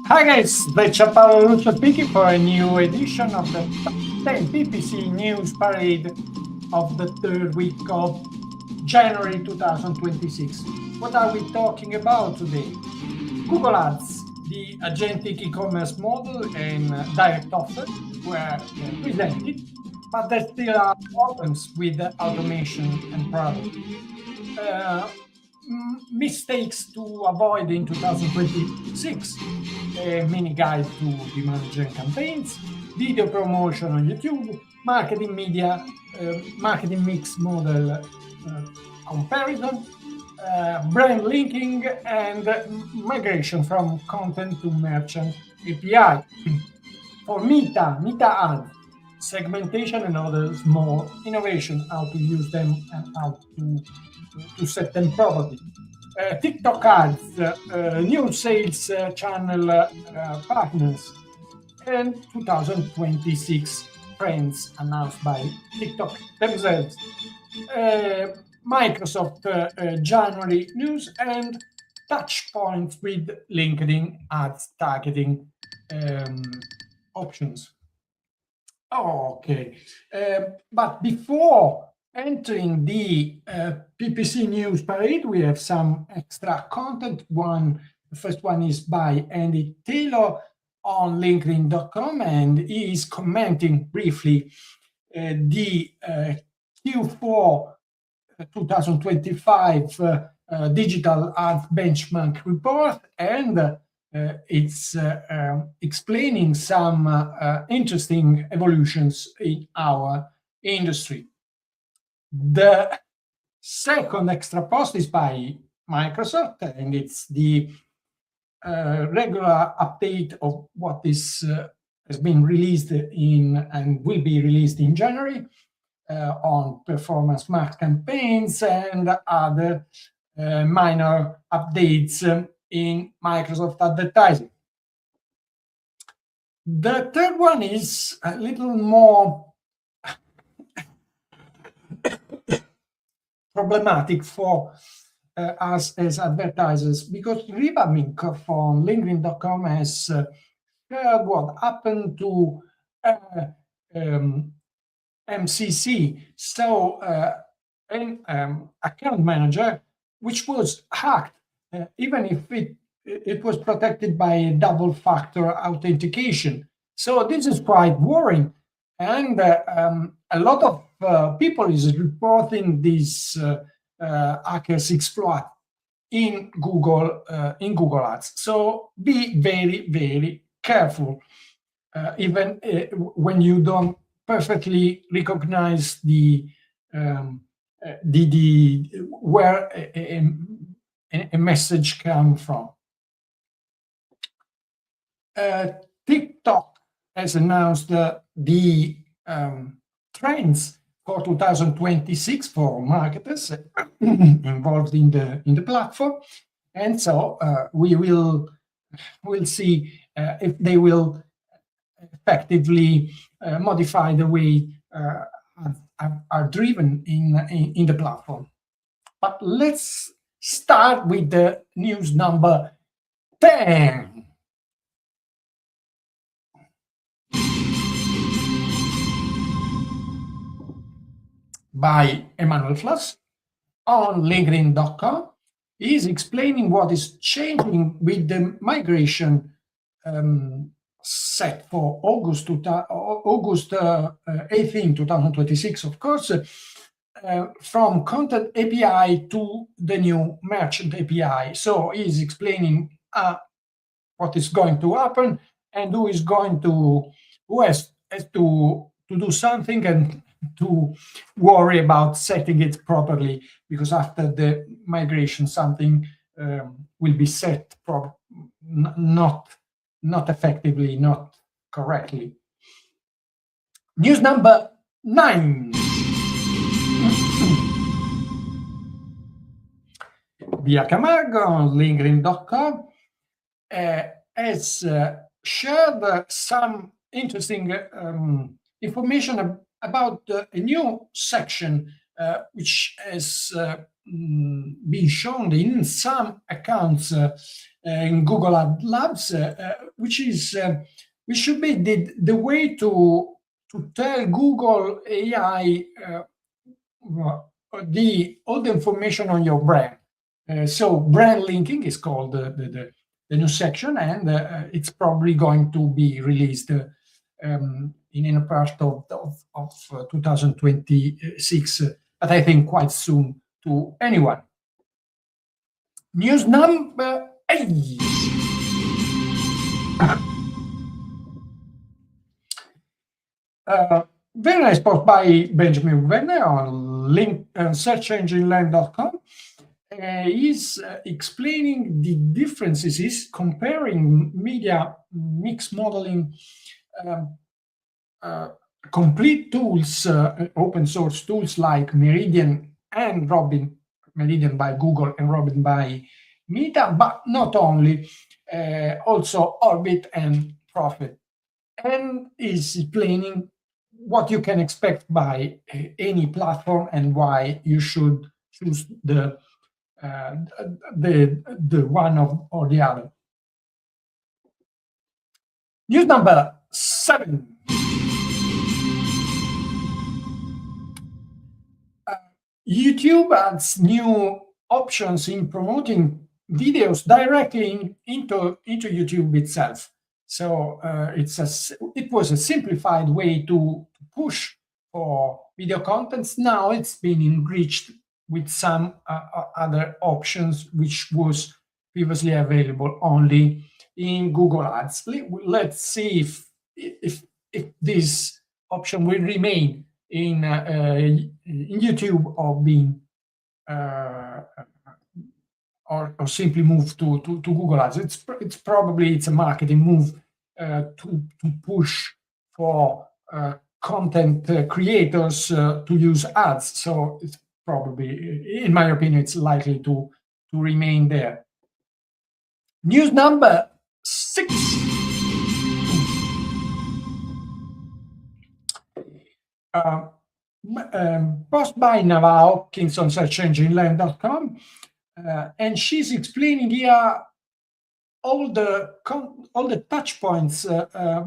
Hi guys, that's Gianpaolo Lorusso speaking for a new edition of the 10 PPC News-Parade of the third week of January 2026. What are we talking about today? Google Ads, the agentic e-commerce model and direct offer were presented, but there still are problems with automation and product. Mistakes to avoid in 2026, a mini guide to demand gen campaigns, video promotion on YouTube, marketing media, marketing mix model comparison, brand linking, and migration from content to merchant API. For Meta Ads, segmentation and other small innovation, how to use them and how to set them properly. TikTok ads, new sales channel partners, and 2026 trends announced by TikTok themselves. Microsoft January news and touch points with LinkedIn ads targeting options. Okay, but before entering the PPC News-Parade, we have some extra content. The first one is by Andy Taylor on LinkedIn.com, and he is commenting briefly the Q4 2025 digital ads benchmark report, and it's explaining some interesting evolutions in our industry. The second extra post is by Microsoft, and it's the regular update of what is has been released in and will be released in January on performance market campaigns and other minor updates in Microsoft advertising. The third one is a little more problematic for us as advertisers, because Riva Minkoff on LinkedIn.com has shared what happened to MCC, so an account manager which was hacked, even if it was protected by a double-factor authentication. So this is quite worrying, and a lot of people is reporting this hackers exploit in Google Ads. So be very, very careful, even when you don't perfectly recognize the where a message come from. TikTok has announced the trends for 2026 for marketers involved in the platform, and so we'll see if they will effectively modify the way are driven in the platform. But let's start with the news number 10. By Emmanuel Fluss on LinkedIn.com. He's explaining what is changing with the migration set for August 18, 2026, of course, from Content API to the new Merchant API. So he's explaining what is going to happen and who has to do something and to worry about setting it properly, because after the migration something will be set not effectively, not correctly. News number 9. Via Camargo on LinkedIn.com has shared some interesting information about a new section which has been shown in some accounts in Google Ad Labs, which should be the way to tell Google AI all the information on your brand. So brand linking is called the new section, and it's probably going to be released in a part of 2026, but I think quite soon to anyone. News number 8. Very nice post by Benjamin Werner on searchengineland.com. He's explaining the differences, he's comparing media mix modeling, complete tools, open source tools like Meridian and Robin, Meridian by Google and Robin by Meta, but not only, also Orbit and Profit. And is explaining what you can expect by any platform and why you should choose the one or the other. News number 7. YouTube adds new options in promoting videos directly into YouTube itself. So it was a simplified way to push for video contents. Now it's been enriched with some other options, which was previously available only in Google Ads. Let's see if this option will remain in YouTube or being or simply move to Google Ads. It's probably a marketing move to push for content creators to use ads. So it's probably, in my opinion, it's likely to remain there. News number 6. Post by Nava Hopkins on searchengineland.com, and she's explaining here all the touch points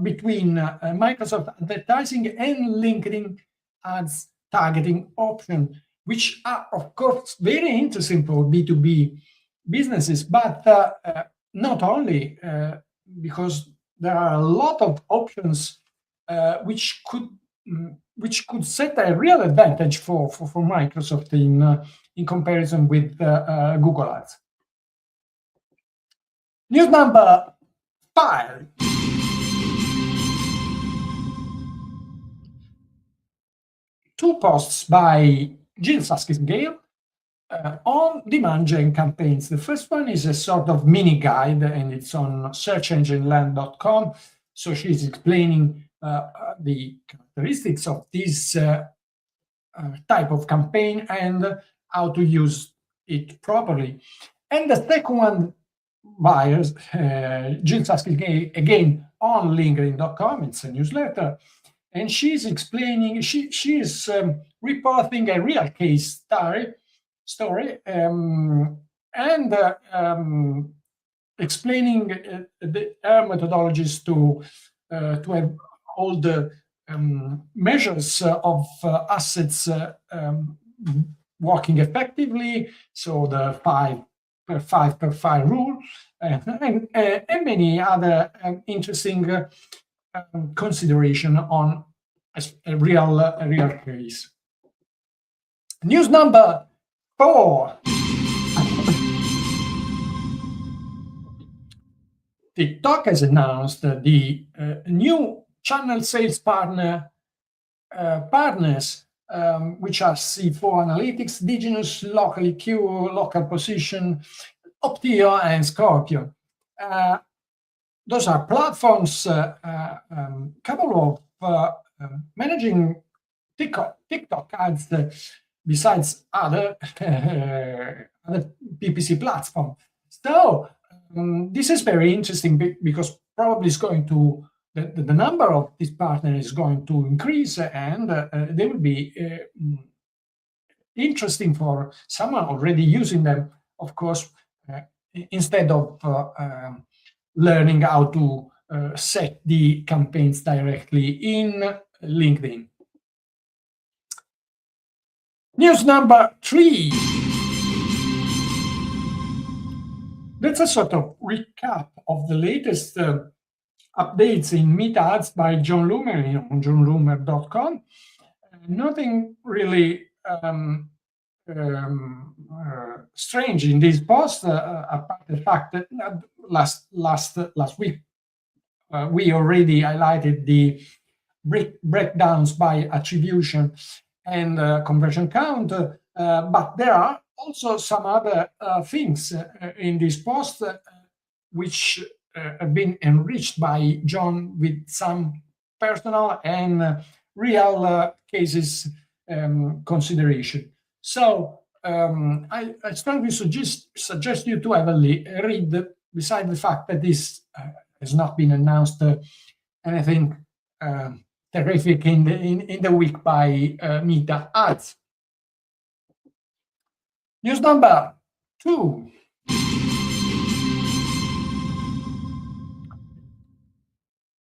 between Microsoft advertising and LinkedIn ads targeting option, which are of course very interesting for B2B businesses, but not only, because there are a lot of options which could set a real advantage for Microsoft in comparison with Google Ads. News number 5. Two posts by Jill Saskis-Gale on demand gen campaigns. The first one is a sort of mini guide, and it's on searchengineland.com. So she's explaining the characteristics of this type of campaign and how to use it properly. And the second one, buyers, Jill Saskis-Gale, again on LinkedIn.com. It's a newsletter, and she's explaining. She is reporting a real case story, and explaining her methodologies to have all the measures of assets working effectively. So the 5 per file rule, and many other interesting consideration on a real case. News number 4. TikTok has announced the new channel sales partners, which are C4 Analytics, Diginous, Locally Q, Local Position, Optio, and Scorpio. Those are platforms capable of managing TikTok ads besides other PPC platforms. So this is very interesting because probably it's going to the number of these partners is going to increase, and they will be interesting for someone already using them, of course, instead of learning how to set the campaigns directly in LinkedIn. News number 3. That's a sort of recap of the latest updates in Meet Ads by John Loomer on johnloomer.com. Nothing really strange in this post, apart the fact that last week we already highlighted the breakdowns by attribution and conversion count, but there are also some other things in this post which have been enriched by John with some personal and real cases consideration. So I strongly suggest you to have a read, beside the fact that this has not been announced anything terrific in the week by Meta Ads. News number 2.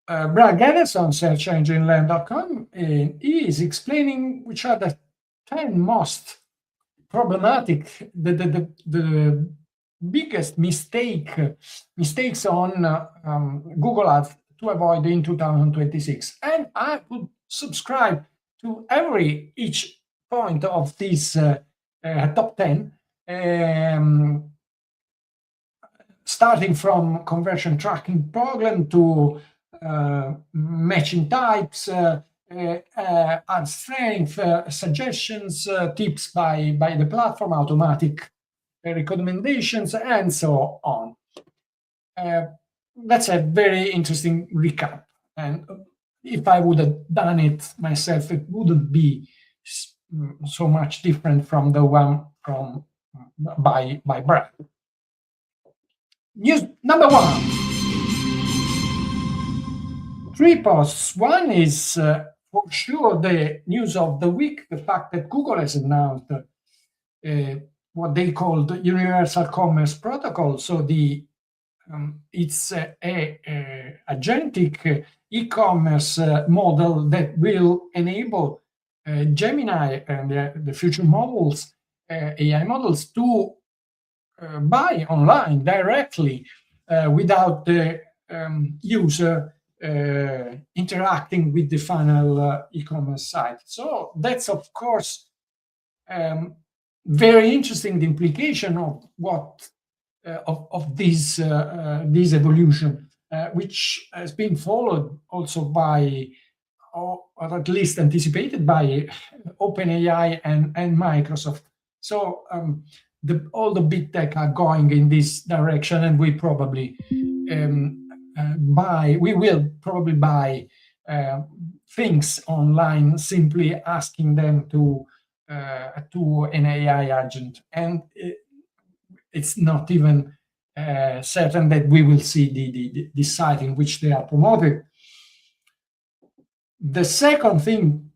Brad Geddes on SearchEngineLand.com is explaining which are the 10 most problematic, the biggest mistakes on Google Ads to avoid in 2026. And I would subscribe to each point of this top 10, starting from conversion tracking problem to matching types, ad strength, suggestions, tips by the platform, automatic recommendations, and so on. That's a very interesting recap. And if I would have done it myself, it wouldn't be so much different from the one by Brad. News number 1. 3 posts. One is for sure the news of the week, the fact that Google has announced what they call the Universal Commerce Protocol. So it's a agentic e-commerce model that will enable Gemini and the future models, AI models, to buy online directly without the user interacting with the final e-commerce site. So that's, of course, very interesting, the implication of what of this evolution, which has been followed also by, or at least anticipated by, OpenAI and Microsoft. So all the big tech are going in this direction, and we probably will probably buy things online simply asking them to an AI agent, and it's not even certain that we will see the site in which they are promoted. The second thing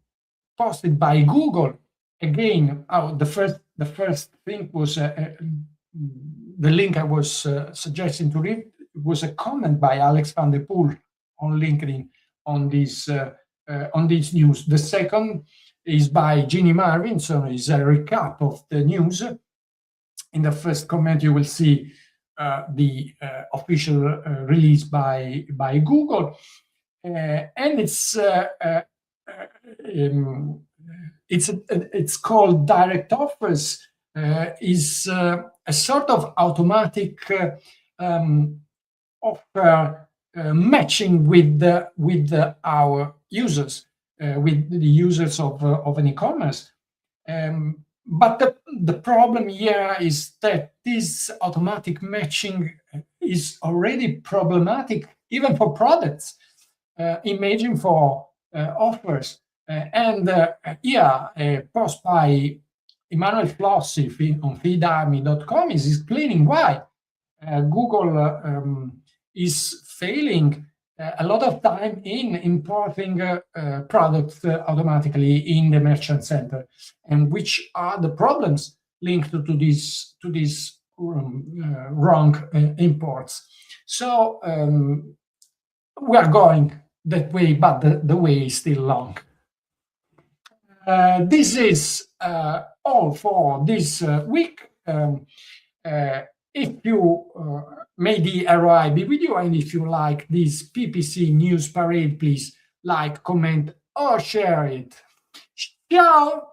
posted by Google, again, the first thing was the link I was suggesting to read was a comment by Alex van der Poel on LinkedIn on this news. The second is by Ginny Marvin, so it's a recap of the news. In the first comment, you will see the official release by Google, and it's called Direct Offers. Is a sort of automatic offer matching with our users, with the users of an e-commerce. But the problem here is that this automatic matching is already problematic even for products. Imagine for offers. And a post by Emanuel Flossi on feedarmy.com is explaining why Google is failing a lot of time in importing products automatically in the merchant center, and which are the problems linked to this wrong imports. So we are going that way, but the way is still long. This is all for this week. If you made the ROI video, and if you like this PPC News Parade, please like, comment, or share it. Ciao!